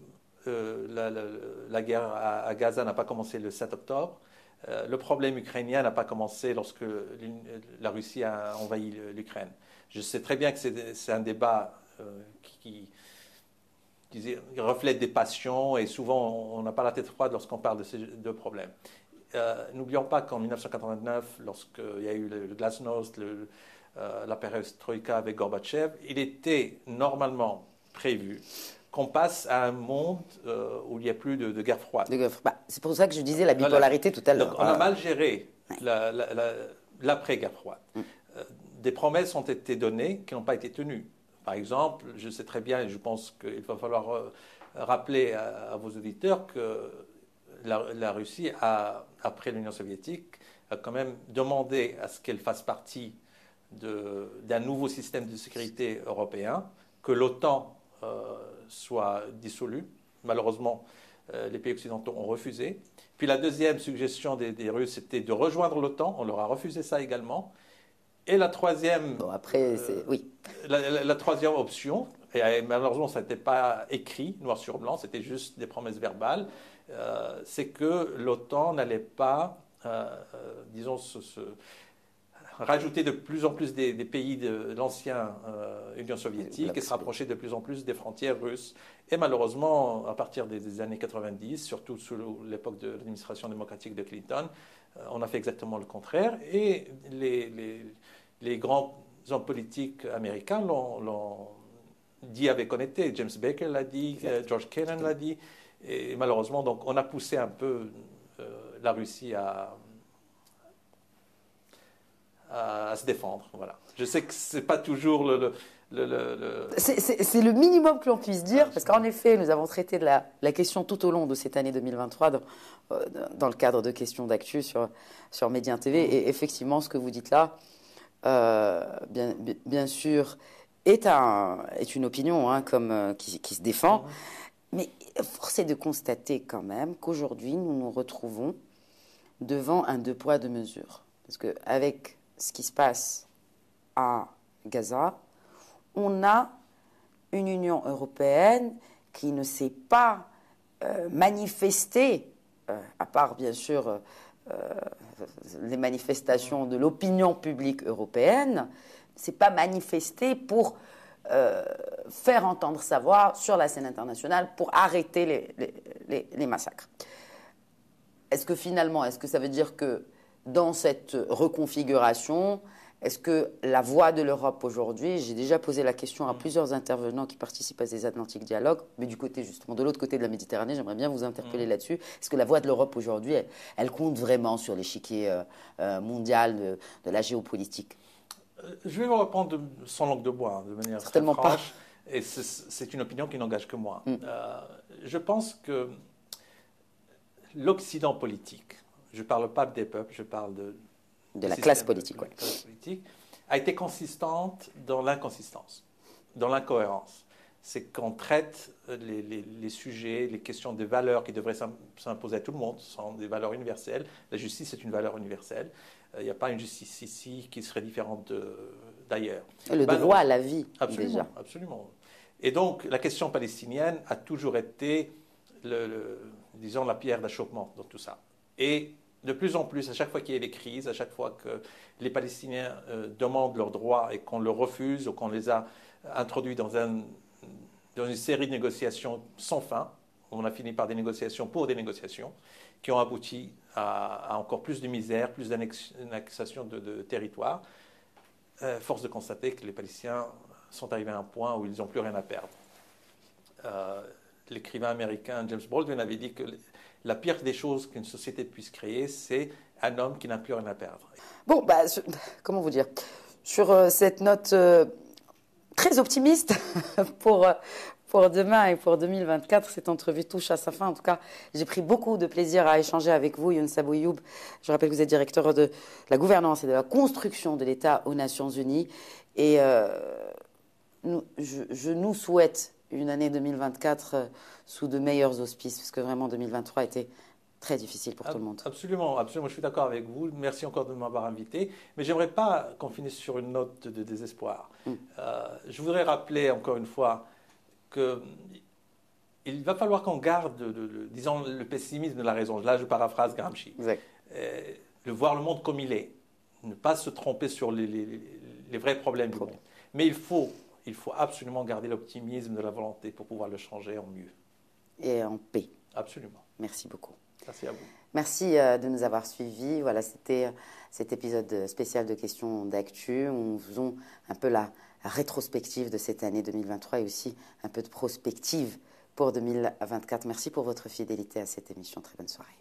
la guerre à Gaza n'a pas commencé le 7 octobre, le problème ukrainien n'a pas commencé lorsque la Russie a envahi l'Ukraine. Je sais très bien que c'est un débat qui reflète des passions et souvent on n'a pas la tête froide lorsqu'on parle de ces deux problèmes. N'oublions pas qu'en 1989, lorsqu'il y a eu le glasnost, la perestroïka avec Gorbatchev, il était normalement prévu qu'on passe à un monde où il n'y a plus de guerre froide. C'est pour ça que je disais la bipolarité tout à l'heure. Donc, on a mal géré l'après-guerre froide. Des promesses ont été données qui n'ont pas été tenues. Par exemple, je sais très bien, et je pense qu'il va falloir rappeler à vos auditeurs que la Russie, après l'Union soviétique, a quand même demandé à ce qu'elle fasse partie d'un nouveau système de sécurité européen, que l'OTAN soit dissolu. Malheureusement, les pays occidentaux ont refusé. Puis la deuxième suggestion des Russes, c'était de rejoindre l'OTAN. On leur a refusé ça également. Et la troisième, la troisième option, et malheureusement ça n'était pas écrit noir sur blanc, c'était juste des promesses verbales, c'est que l'OTAN n'allait pas, disons, rajouter de plus en plus des pays de l'ancienne Union soviétique et se rapprocher de plus en plus des frontières russes. Et malheureusement, à partir des années 90, surtout sous l'époque de l'administration démocratique de Clinton, on a fait exactement le contraire. Et les grands hommes politiques américains l'ont dit avec honnêteté. James Baker l'a dit, George Kennan l'a dit. Et malheureusement, donc, on a poussé un peu la Russie à se défendre. Voilà. Je sais que ce n'est pas toujours C'est le minimum que l'on puisse dire, parce qu'en effet, nous avons traité de la question tout au long de cette année 2023 dans le cadre de questions d'actu sur Média TV. Et effectivement, ce que vous dites là, bien sûr, est une opinion qui se défend. Mais force est de constater quand même qu'aujourd'hui, nous nous retrouvons devant un deux poids, deux mesures. Parce qu'avec ce qui se passe à Gaza, on a une Union européenne qui ne s'est pas manifestée, à part bien sûr les manifestations de l'opinion publique européenne, s'est pas manifestée pour faire entendre sa voix sur la scène internationale pour arrêter les massacres. Est-ce que ça veut dire que dans cette reconfiguration, est-ce que la voix de l'Europe aujourd'hui, j'ai déjà posé la question à plusieurs intervenants qui participent à ces Atlantic Dialogue, mais du côté justement, de l'autre côté de la Méditerranée, j'aimerais bien vous interpeller là-dessus. Est-ce que la voix de l'Europe aujourd'hui, elle compte vraiment sur l'échiquier mondial de la géopolitique? Je vais vous répondre sans langue de bois, de manière très franche, et c'est une opinion qui n'engage que moi. Je pense que l'Occident politique, je ne parle pas des peuples, je parle de la classe politique, la classe politique, a été consistante dans l'inconsistance, dans l'incohérence. C'est qu'on traite les sujets, les questions des valeurs qui devraient s'imposer à tout le monde, ce sont des valeurs universelles. La justice est une valeur universelle. Il n'y a pas une justice ici qui serait différente d'ailleurs. Le droit à la vie, absolument, déjà. Absolument. Et donc, la question palestinienne a toujours été, disons, la pierre d'achoppement dans tout ça. Et de plus en plus, à chaque fois qu'il y a des crises, à chaque fois que les Palestiniens demandent leurs droits et qu'on leur refuse ou qu'on les a introduits dans une série de négociations sans fin, on a fini par des négociations pour des négociations qui ont abouti à encore plus de misère, plus d'annexation de territoire. Force de constater que les Palestiniens sont arrivés à un point où ils n'ont plus rien à perdre. L'écrivain américain James Baldwin avait dit que la pire des choses qu'une société puisse créer, c'est un homme qui n'a plus rien à perdre. Bon, comment vous dire? Sur cette note très optimiste pour demain et pour 2024, cette entrevue touche à sa fin. En tout cas, j'ai pris beaucoup de plaisir à échanger avec vous, Younous Abou-Ayoub. Je rappelle que vous êtes directeur de la gouvernance et de la construction de l'État aux Nations Unies. Et je nous souhaite une année 2024 sous de meilleurs auspices, parce que vraiment 2023 était très difficile pour tout le monde. Absolument, absolument, je suis d'accord avec vous. Merci encore de m'avoir invité. Mais je n'aimerais pas qu'on finisse sur une note de désespoir. Je voudrais rappeler encore une fois qu'il va falloir qu'on garde, disons, le pessimisme de la raison. Là, je paraphrase Gramsci. De voir le monde comme il est. Ne pas se tromper sur les vrais problèmes du monde. Mais il faut absolument garder l'optimisme de la volonté pour pouvoir le changer en mieux. Et en paix. Absolument. Merci beaucoup. Merci à vous. Merci de nous avoir suivis. Voilà, c'était cet épisode spécial de Questions d'actu. Nous faisons un peu la rétrospective de cette année 2023 et aussi un peu de prospective pour 2024. Merci pour votre fidélité à cette émission. Très bonne soirée.